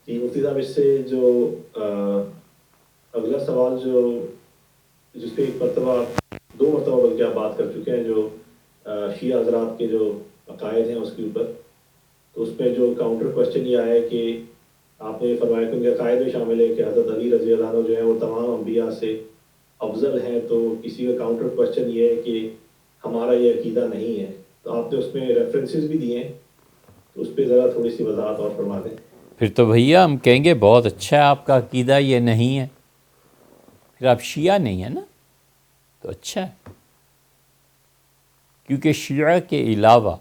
جی مفتی صاحب، اس سے جو اگلا سوال جو جس پہ ایک مرتبہ دو مرتبہ بلکہ آپ بات کر چکے ہیں، جو شیعہ حضرات کے جو عقائد ہیں اس کے اوپر، تو اس پہ جو کاؤنٹر کوشچن یہ آیا ہے کہ آپ نے یہ فرمایا کہ ان کے عقائد میں شامل ہے کہ حضرت علی رضی اللہ عنہ جو ہے وہ تمام انبیاء سے افضل ہیں، تو کسی کا کاؤنٹر کوشچن یہ ہے کہ ہمارا یہ عقیدہ نہیں ہے، تو آپ نے اس میں ریفرنسز بھی دیے ہیں، تو اس پہ ذرا تھوڑی سی وضاحت اور فرما دیں۔ پھر تو بھیا ہم کہیں گے بہت اچھا ہے، آپ کا عقیدہ یہ نہیں ہے، پھر آپ شیعہ نہیں ہیں نا، تو اچھا ہے، کیونکہ شیعہ کے علاوہ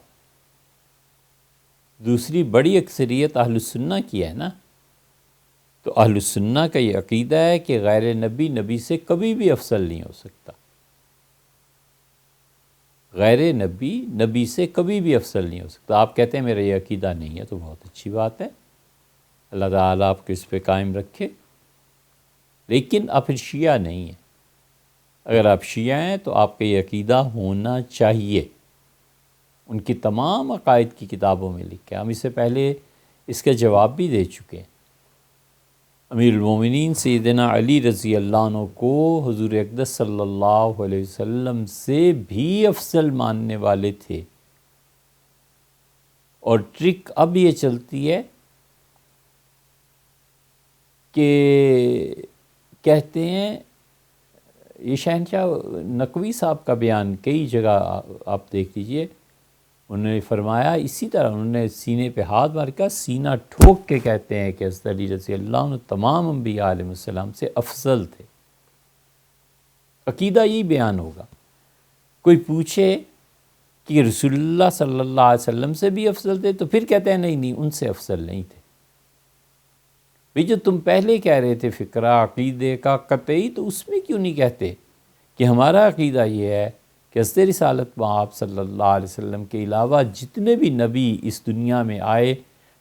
دوسری بڑی اکثریت اہل السنہ کی ہے نا، تو اہل السنہ کا یہ عقیدہ ہے کہ غیر نبی نبی سے کبھی بھی افضل نہیں ہو سکتا، غیر نبی نبی سے کبھی بھی افضل نہیں ہو سکتا۔ آپ کہتے ہیں میرا یہ عقیدہ نہیں ہے، تو بہت اچھی بات ہے، اللہ تعالیٰ آپ کو اس پہ قائم رکھے، لیکن آپ پھر شیعہ نہیں ہیں۔ اگر آپ شیعہ ہیں تو آپ کا یہ عقیدہ ہونا چاہیے، ان کی تمام عقائد کی کتابوں میں لکھا ہے۔ ہم اس سے پہلے اس کا جواب بھی دے چکے ہیں۔ امیر المومنین سیدنا علی رضی اللہ عنہ کو حضور اقدس صلی اللہ علیہ وسلم سے بھی افضل ماننے والے تھے، اور ٹرک اب یہ چلتی ہے کہ کہتے ہیں، یہ شہنشاہ نقوی صاحب کا بیان کئی جگہ آپ دیکھ لیجئے، انہوں نے فرمایا اسی طرح، انہوں نے سینے پہ ہاتھ مار کے سینہ ٹھوک کے کہتے ہیں کہ حضرت علی رضی اللہ عنہ تمام انبیاء علیہ السلام سے افضل تھے۔ عقیدہ یہی بیان ہوگا۔ کوئی پوچھے کہ رسول اللہ صلی اللہ علیہ وسلم سے بھی افضل تھے، تو پھر کہتے ہیں نہیں ان سے افضل نہیں تھے۔ بھئی جو تم پہلے کہہ رہے تھے فقرہ عقیدے کا قطعی، تو اس میں کیوں نہیں کہتے کہ ہمارا عقیدہ یہ ہے کہ حضرت رسالت مآب صلی اللہ علیہ وسلم کے علاوہ جتنے بھی نبی اس دنیا میں آئے،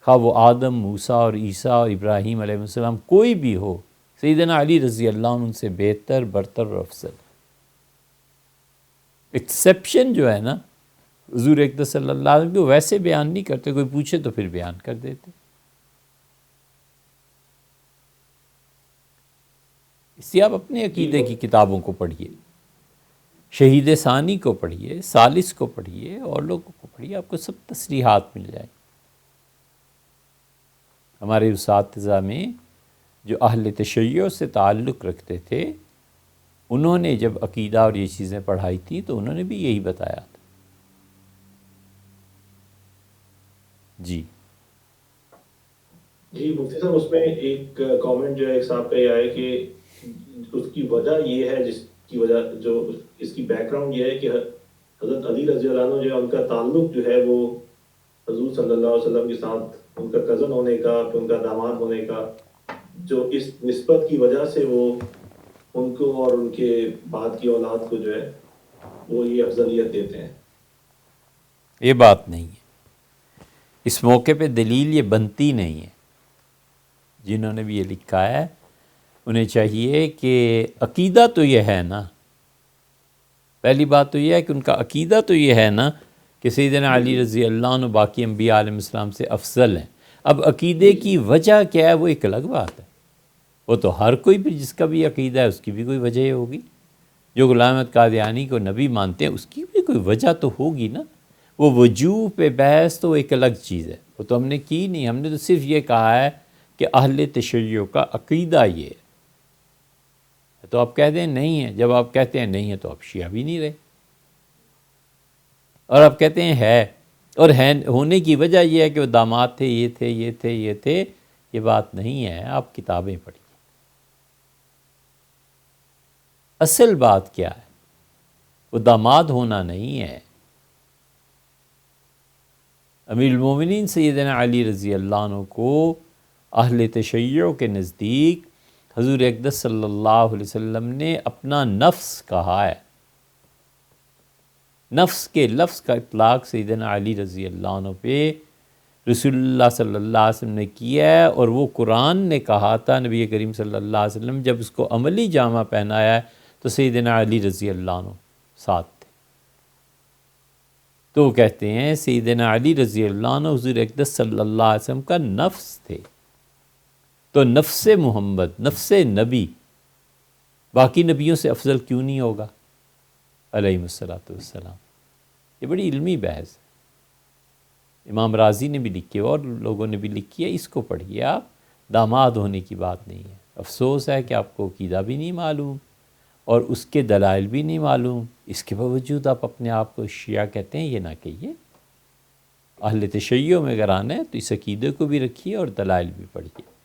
خواہ وہ آدم، موسیٰ اور عیسیٰ اور ابراہیم علیہ السلام کوئی بھی ہو، سیدنا علی رضی اللہ عنہ ان سے بہتر، برتر اور افضل۔ ایکسیپشن جو ہے نا، حضور اقدس صلی اللہ علیہ وسلم کو ویسے بیان نہیں کرتے، کوئی پوچھے تو پھر بیان کر دیتے۔ اس لیے آپ اپنے جی عقیدے کی کتابوں کو پڑھیے، شہید ثانی کو پڑھیے، ثالث کو پڑھیے، اور لوگوں کو پڑھیے، آپ کو سب تصریحات مل جائیں۔ ہمارے اساتذہ میں جو اہل تشیع سے تعلق رکھتے تھے، انہوں نے جب عقیدہ اور یہ چیزیں پڑھائی تھی تو انہوں نے بھی یہی بتایا تھا۔ جی جی مفتی صاحب، اس میں ایک کامنٹ جو ہے ایک صاحب کا یہ آیا کہ اس کی وجہ یہ ہے، جس کی وجہ جو اس کی بیک گراؤنڈ یہ ہے کہ حضرت علی رضی اللہ عنہ جو ہے ان کا تعلق جو ہے وہ حضور صلی اللہ علیہ وسلم کے ساتھ ان کا کزن ہونے کا، پھر ان کا داماد ہونے کا، جو اس نسبت کی وجہ سے وہ ان کو اور ان کے بعد کی اولاد کو جو ہے وہ یہ افضلیت دیتے ہیں۔ یہ بات نہیں ہے، اس موقع پہ دلیل یہ بنتی نہیں ہے۔ جنہوں نے بھی یہ لکھا ہے انہیں چاہیے کہ عقیدہ تو یہ ہے نا، پہلی بات تو یہ ہے کہ ان کا عقیدہ تو یہ ہے نا کہ سیدنا علی رضی اللہ عنہ باقی انبیاء علیہ السلام سے افضل ہیں۔ اب عقیدے کی وجہ کیا ہے وہ ایک الگ بات ہے، وہ تو ہر کوئی بھی جس کا بھی عقیدہ ہے اس کی بھی کوئی وجہ ہوگی۔ جو غلام احمد قادیانی کو نبی مانتے ہیں اس کی بھی کوئی وجہ تو ہوگی نا۔ وہ وجوہ پہ بحث تو ایک الگ چیز ہے، وہ تو ہم نے کی نہیں، ہم نے تو صرف یہ کہا ہے کہ اہل تشیع کا عقیدہ یہ ہے، تو آپ کہتے ہیں نہیں ہے۔ جب آپ کہتے ہیں نہیں ہے تو آپ شیعہ بھی نہیں رہے، اور آپ کہتے ہیں ہے، اور ہے ہونے کی وجہ یہ ہے کہ وہ داماد تھے، یہ تھے، یہ تھے، یہ تھے۔ یہ بات نہیں ہے، آپ کتابیں پڑھیے۔ اصل بات کیا ہے؟ وہ داماد ہونا نہیں ہے۔ امیر المومنین سیدنا علی رضی اللہ عنہ کو اہل تشیع کے نزدیک حضور اقدس صلی اللہ علیہ وسلم نے اپنا نفس کہا ہے۔ نفس کے لفظ کا اطلاق سیدنا علی رضی اللہ عنہ پہ رسول اللہ صلی اللہ علیہ وسلم نے کیا ہے، اور وہ قرآن نے کہا تھا، نبی کریم صلی اللہ علیہ وسلم جب اس کو عملی جامہ پہنایا ہے تو سیدنا علی رضی اللہ عنہ ساتھ تھے۔ تو وہ کہتے ہیں سیدنا علی رضی اللہ عنہ حضور اقدس صلی اللہ علیہ وسلم کا نفس تھے۔ تو نفس محمد، نفس نبی باقی نبیوں سے افضل کیوں نہیں ہوگا علیہ الصلاۃ والسلام؟ یہ بڑی علمی بحث ہے، امام رازی نے بھی لکھی ہے اور لوگوں نے بھی لکھی ہے، اس کو پڑھیے آپ، داماد ہونے کی بات نہیں ہے۔ افسوس ہے کہ آپ کو عقیدہ بھی نہیں معلوم اور اس کے دلائل بھی نہیں معلوم، اس کے باوجود آپ اپنے آپ کو شیعہ کہتے ہیں، یہ نہ کہیے۔ اہل تشیع میں اگر آنا ہے تو اس عقیدے کو بھی رکھیے اور دلائل بھی پڑھیے۔